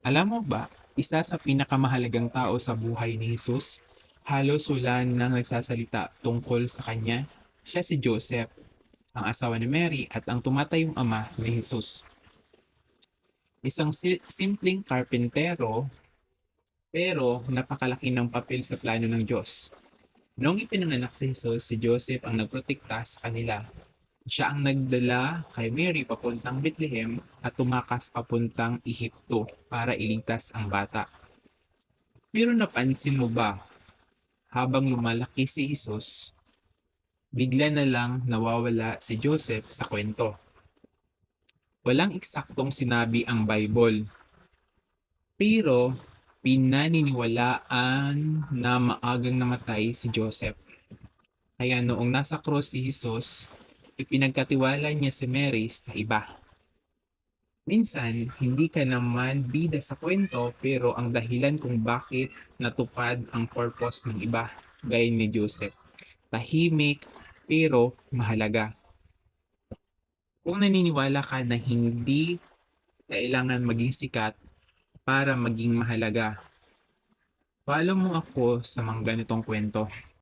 Alam mo ba, isa sa pinakamahalagang tao sa buhay ni Jesus, halos wala nang nagsasalita tungkol sa kanya. Siya si Joseph, ang asawa ni Mary at ang tumatayong ama ni Jesus. Isang simpleng karpentero pero napakalaki ng papel sa plano ng Diyos. Noong ipinanganak si Jesus, si Joseph ang nagprotekta sa kanila. Siya ang nagdala kay Mary papuntang Bethlehem at tumakas papuntang Ehipto para iligtas ang bata. Pero napansin mo ba, habang lumalaki si Jesus, bigla na lang nawawala si Joseph sa kwento. Walang eksaktong sinabi ang Bible, pero pinaniniwalaan na maagang namatay si Joseph. Kaya noong nasa cross si Jesus, ipinagkatiwala niya si Mary sa iba. Minsan, hindi ka naman bida sa kwento pero ang dahilan kung bakit natupad ang purpose ng iba, gaya ni Joseph. Tahimik pero mahalaga. Kung naniniwala ka na hindi kailangan maging sikat para maging mahalaga, follow mo ako sa mga ganitong kwento.